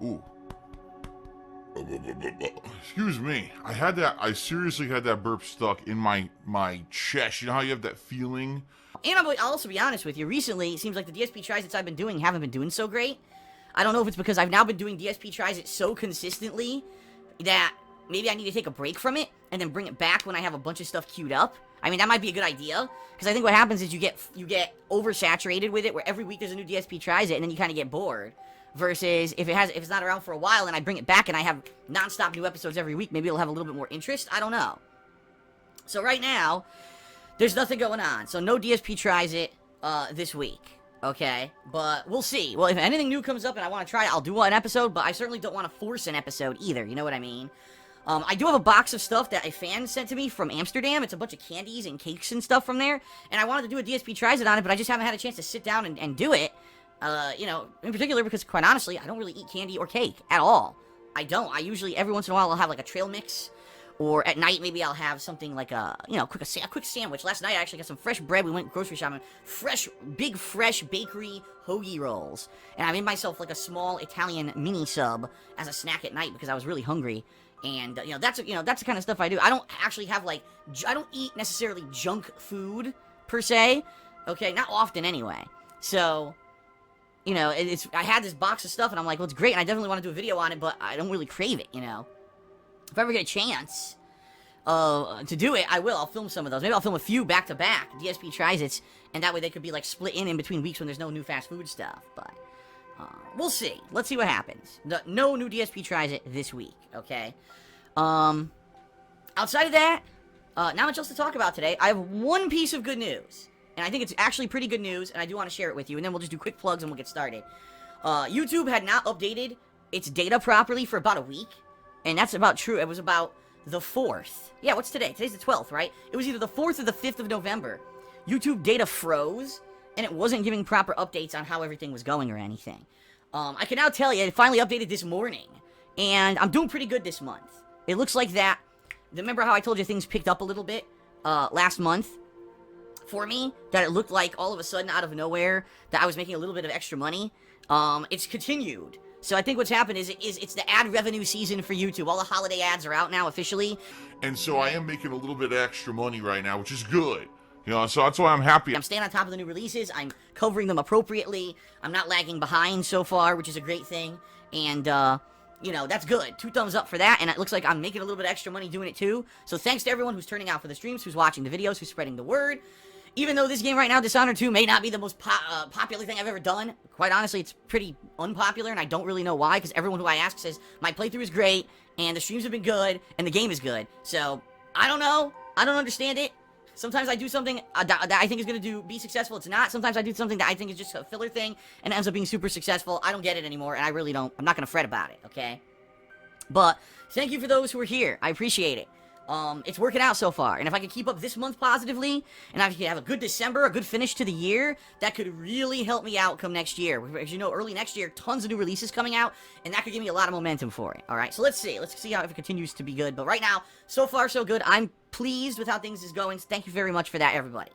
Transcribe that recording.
Ooh. Excuse me. I seriously had that burp stuck in my chest. You know how you have that feeling? And I'll also be honest with you. Recently, it seems like the DSP tries I've been doing haven't been doing so great. I don't know if it's because I've now been doing DSP tries so consistently that maybe I need to take a break from it and then bring it back when I have a bunch of stuff queued up. I mean, that might be a good idea, because I think what happens is you get oversaturated with it, where every week there's a new DSP tries and then you kind of get bored. Versus if it's not around for a while and I bring it back and I have non-stop new episodes every week, maybe it'll have a little bit more interest. I don't know. So right now, there's nothing going on. So no DSP tries this week. Okay? But we'll see. Well, if anything new comes up and I want to try it, I'll do an episode, but I certainly don't want to force an episode either. You know what I mean? I do have a box of stuff that a fan sent to me from Amsterdam. It's a bunch of candies and cakes and stuff from there. And I wanted to do a DSP tries on it, but I just haven't had a chance to sit down and do it. You know, in particular because, quite honestly, I don't really eat candy or cake at all. I don't. I usually, every once in a while, I'll have, like, a trail mix. Or at night, maybe I'll have something like a quick sandwich. Last night, I actually got some fresh bread. We went grocery shopping. Big fresh bakery hoagie rolls. And I made myself, like, a small Italian mini sub as a snack at night because I was really hungry. And, that's the kind of stuff I do. I don't actually have, like, I don't eat necessarily junk food, per se. Okay, not often anyway. So, I had this box of stuff, and I'm like, well, it's great, and I definitely want to do a video on it, but I don't really crave it, If I ever get a chance to do it, I will. I'll film some of those. Maybe I'll film a few back-to-back DSP tries-its, and that way they could be, like, split in between weeks when there's no new fast food stuff, but we'll see. Let's see what happens. No new DSP tries-it this week, okay? Outside of that, not much else to talk about today. I have one piece of good news. And I think it's actually pretty good news, and I do want to share it with you. And then we'll just do quick plugs and we'll get started. YouTube had not updated its data properly for about a week. And that's about true. It was about the 4th. Yeah, what's today? Today's the 12th, right? It was either the 4th or the 5th of November. YouTube data froze, and it wasn't giving proper updates on how everything was going or anything. I can now tell you, it finally updated this morning. And I'm doing pretty good this month. It looks like that. Remember how I told you things picked up a little bit last month? For me, that it looked like all of a sudden out of nowhere that I was making a little bit of extra money. It's continued. So I think what's happened is it's the ad revenue season for YouTube. All the holiday ads are out now officially. And so I am making a little bit of extra money right now, which is good. So that's why I'm happy. I'm staying on top of the new releases. I'm covering them appropriately. I'm not lagging behind so far, which is a great thing. And, that's good. 2 thumbs up for that, and it looks like I'm making a little bit of extra money doing it too. So thanks to everyone who's turning out for the streams, who's watching the videos, who's spreading the word. Even though this game right now, Dishonored 2, may not be the most popular thing I've ever done, quite honestly, it's pretty unpopular, and I don't really know why, because everyone who I ask says, my playthrough is great, and the streams have been good, and the game is good. So, I don't know. I don't understand it. Sometimes I do something that I think is going to be successful. It's not. Sometimes I do something that I think is just a filler thing, and it ends up being super successful. I don't get it anymore, and I really don't. I'm not going to fret about it, okay? But, thank you for those who are here. I appreciate it. It's working out so far, and if I could keep up this month positively, and I could have a good December, a good finish to the year, that could really help me out come next year. As you know, early next year, tons of new releases coming out, and that could give me a lot of momentum for it, alright? So let's see how if it continues to be good, but right now, so far so good. I'm pleased with how things is going. Thank you very much for that, everybody.